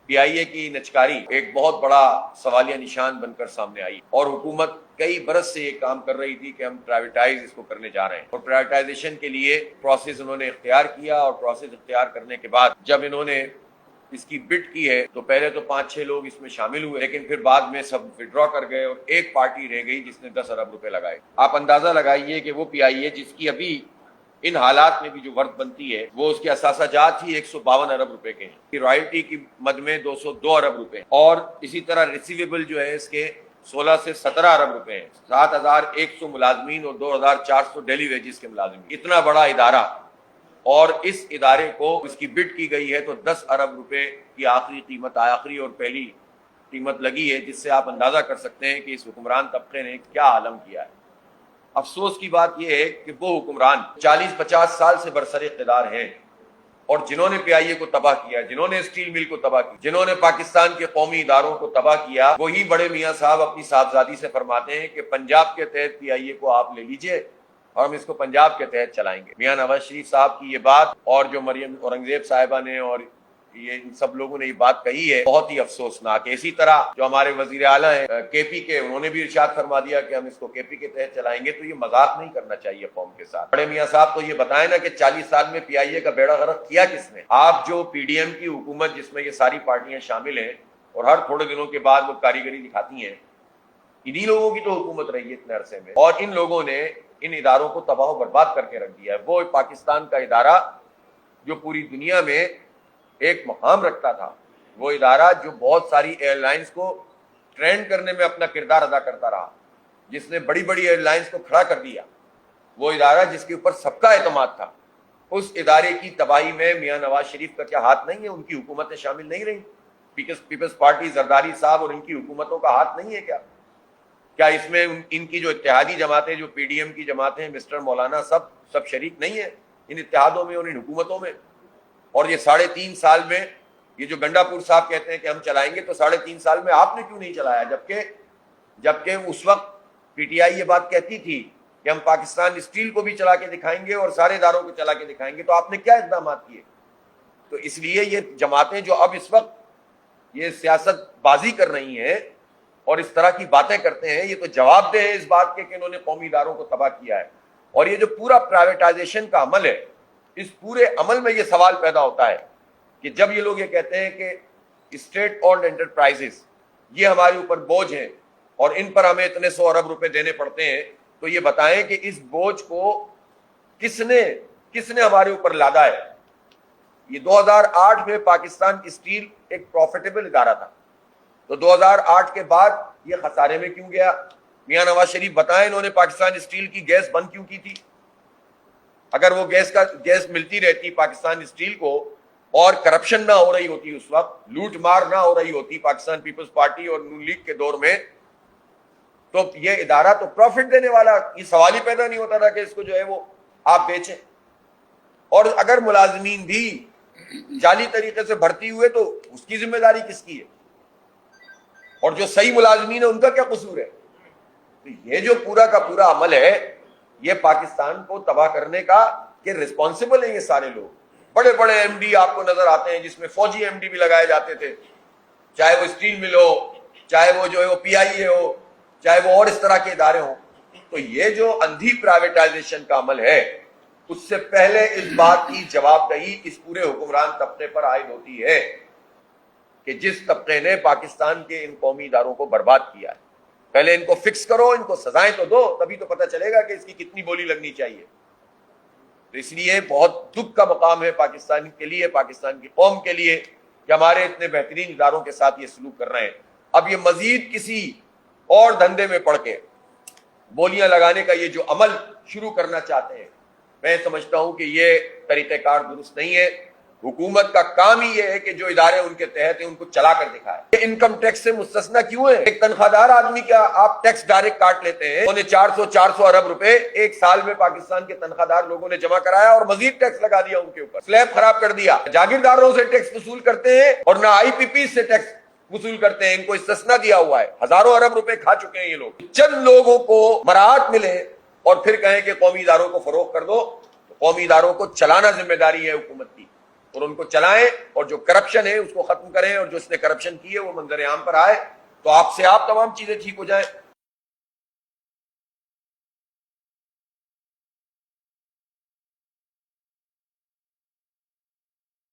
پی آئی اے کی نچکاری ایک بہت بڑا سوالیہ نشان بن کر سامنے آئی اور حکومت کئی برس سے یہ کام کر رہی تھی کہ ہم پرائیویٹائز اس کو کرنے جا رہے ہیں اور پرائیویٹائزیشن کے لیے پروسیس انہوں نے اختیار کیا اور پروسیس اختیار کرنے کے بعد جب انہوں نے اس کی بٹ کی ہے تو پہلے تو 5-6 لوگ اس میں شامل ہوئے لیکن پھر بعد میں سب وڈرا کر گئے اور ایک پارٹی رہ گئی جس نے 10 ارب روپے لگائے۔ آپ اندازہ لگائیے کہ وہ پی آئی اے جس کی ابھی ان حالات میں بھی جو ورت بنتی ہے وہ اس کے اثاثہ جات ہی 152 ارب روپے کے ہیں، رائلٹی کی مد میں 202 ارب روپے اور اسی طرح ریسیویبل جو ہے اس کے 16 سے 17 ارب روپے ہیں، 7100 ملازمین اور 2400 ڈیلی ویجز کے ملازمین، اتنا بڑا ادارہ اور اس ادارے کو اس کی بٹ کی گئی ہے تو 10 ارب روپے کی آخری قیمت آخری اور پہلی قیمت لگی ہے، جس سے آپ اندازہ کر سکتے ہیں کہ اس حکمران طبقے نے کیا عالم کیا ہے۔ افسوس کی بات یہ ہے کہ وہ حکمران 40-50 سال سے برسر اقتدار ہیں اور جنہوں نے پی آئی اے کو تباہ کیا، جنہوں نے اسٹیل مل کو تباہ کیا، جنہوں نے پاکستان کے قومی اداروں کو تباہ کیا، وہی بڑے میاں صاحب اپنی صاحبزادی سے فرماتے ہیں کہ پنجاب کے تحت پی آئی اے کو آپ لے لیجئے اور ہم اس کو پنجاب کے تحت چلائیں گے۔ میاں نواز شریف صاحب کی یہ بات اور جو مریم اورنگزیب صاحبہ نے اور یہ ان سب لوگوں نے یہ بات کہی ہے بہت ہی افسوسناک ہے۔ اسی طرح جو ہمارے وزیر اعلیٰ ہیں کے پی کے، انہوں نے بھی ارشاد فرما دیا کہ ہم اس کو کے پی کے تحت چلائیں گے، تو یہ مذاق نہیں کرنا چاہیے قوم کے ساتھ۔ بڑے میاں صاحب تو یہ بتائیں نا کہ 40 سال میں پی آئی اے کا بیڑا غرق کیا کس نے؟ آپ جو پی ڈی ایم کی حکومت جس میں یہ ساری پارٹیاں شامل ہیں اور ہر تھوڑے دنوں کے بعد وہ کاریگری دکھاتی ہیں، انہی لوگوں کی تو حکومت رہی ہے اتنے عرصے میں اور ان لوگوں نے ان اداروں کو تباہ و برباد کر کے رکھ دیا ہے۔ وہ پاکستان کا ادارہ جو پوری دنیا میں ایک مقام رکھتا تھا، وہ ادارہ جو بہت ساری ایئر لائنز کو ٹرین کرنے میں اپنا کردار ادا کرتا رہا، جس نے بڑی بڑی ایئر لائنز کو کھڑا کر دیا، وہ ادارہ جس کے اوپر سب کا اعتماد تھا، اس ادارے کی تباہی میں میاں نواز شریف کا کیا ہاتھ نہیں ہے؟ ان کی حکومتیں شامل نہیں رہیں؟ پیپلز پارٹی زرداری صاحب اور ان کی حکومتوں کا ہاتھ نہیں ہے کیا اس میں ان کی جو اتحادی جماعتیں، جو پی ڈی ایم کی جماعتیں، مسٹر مولانا سب شریک نہیں ہیں ان اتحادوں میں اور ان حکومتوں میں؟ اور یہ 3.5 سال میں یہ جو گنڈا پور صاحب کہتے ہیں کہ ہم چلائیں گے، تو 3.5 سال میں آپ نے کیوں نہیں چلایا؟ جبکہ اس وقت پی ٹی آئی یہ بات کہتی تھی کہ ہم پاکستان اسٹیل کو بھی چلا کے دکھائیں گے اور سارے اداروں کو چلا کے دکھائیں گے، تو آپ نے کیا اقدامات کیے؟ تو اس لیے یہ جماعتیں جو اب اس وقت یہ سیاست بازی کر رہی ہیں اور اس طرح کی باتیں کرتے ہیں، یہ تو جواب دہ ہے اس بات کے کہ انہوں نے قومی اداروں کو تباہ کیا ہے۔ اور یہ جو پورا پرائیویٹائزیشن کا عمل ہے، اس پورے عمل میں یہ سوال پیدا ہوتا ہے کہ جب یہ لوگ یہ کہتے ہیں کہ اسٹیٹ اونڈ انٹرپرائزز یہ ہمارے اوپر بوجھ ہیں اور ان پر ہمیں اتنے 100 ارب روپے دینے پڑتے ہیں، تو یہ بتائیں کہ اس بوجھ کو کس نے ہمارے اوپر لادا ہے؟ یہ 2008 میں پاکستان اسٹیل ایک پروفیٹیبل ادارہ تھا، تو 2008 کے بعد یہ خسارے میں کیوں گیا؟ میاں نواز شریف بتائیں انہوں نے پاکستان اسٹیل کی گیس بند کیوں کی تھی؟ اگر وہ گیس ملتی رہتی پاکستان اسٹیل کو اور کرپشن نہ ہو رہی ہوتی، اس وقت لوٹ مار نہ ہو رہی ہوتی پاکستان پیپلز پارٹی اور نون لیگ کے دور میں، تو یہ ادارہ تو پروفٹ دینے والا، یہ سوال ہی پیدا نہیں ہوتا تھا کہ اس کو جو ہے وہ آپ بیچیں۔ اور اگر ملازمین بھی جعلی طریقے سے بھرتی ہوئے تو اس کی ذمہ داری کس کی ہے؟ اور جو صحیح ملازمین ہیں ان کا کیا قصور ہے؟ تو یہ جو پورا کا پورا عمل ہے، یہ پاکستان کو تباہ کرنے کا کہ ریسپانسبل ہیں یہ سارے لوگ۔ بڑے بڑے ایم ڈی آپ کو نظر آتے ہیں جس میں فوجی ایم ڈی بھی لگائے جاتے تھے، چاہے وہ اسٹیل مل ہو، چاہے وہ جو ہے وہ پی آئی اے ہو، چاہے وہ اور اس طرح کے ادارے ہوں۔ تو یہ جو اندھی پرائیویٹائزیشن کا عمل ہے، اس سے پہلے اس بات کی جواب دہی اس پورے حکمران طبقے پر عائد ہوتی ہے کہ جس طبقے نے پاکستان کے ان قومی اداروں کو برباد کیا ہے۔ پہلے ان کو فکس کرو، ان کو سزائیں تو دو، تبھی تو پتہ چلے گا کہ اس کی کتنی بولی لگنی چاہیے۔ تو اس لیے بہت دکھ کا مقام ہے پاکستان کے لیے، پاکستان کی قوم کے لیے کہ ہمارے اتنے بہترین اداروں کے ساتھ یہ سلوک کر رہے ہیں۔ اب یہ مزید کسی اور دھندے میں پڑ کے بولیاں لگانے کا یہ جو عمل شروع کرنا چاہتے ہیں، میں سمجھتا ہوں کہ یہ طریقہ کار درست نہیں ہے۔ حکومت کا کام ہی یہ ہے کہ جو ادارے ان کے تحت ہیں ان کو چلا کر دکھائے۔ یہ انکم ٹیکس سے مستثنا کیوں ہے؟ ایک تنخواہ دار آدمی کا آپ ٹیکس ڈائریکٹ کاٹ لیتے ہیں، انہوں نے 400 ارب روپے ایک سال میں پاکستان کے تنخواہ دار لوگوں نے جمع کرایا اور مزید ٹیکس لگا دیا ان کے اوپر، سلیب خراب کر دیا۔ جاگیرداروں سے ٹیکس وصول کرتے ہیں اور نہ آئی پی پی سے ٹیکس وصول کرتے ہیں، ان کو استثنا دیا ہوا ہے۔ ہزاروں ارب روپے کھا چکے ہیں یہ لوگ۔ چند لوگوں کو مراعات ملے اور پھر کہیں کہ قومی اداروں کو فروغ کر دو، قومی اداروں کو چلانا ذمہ داری ہے حکومت کی۔ اور ان کو چلائیں، اور جو کرپشن ہے اس کو ختم کریں، اور جو اس نے کرپشن کی ہے وہ منظر عام پر آئے تو آپ سے آپ تمام چیزیں ٹھیک ہو جائیں۔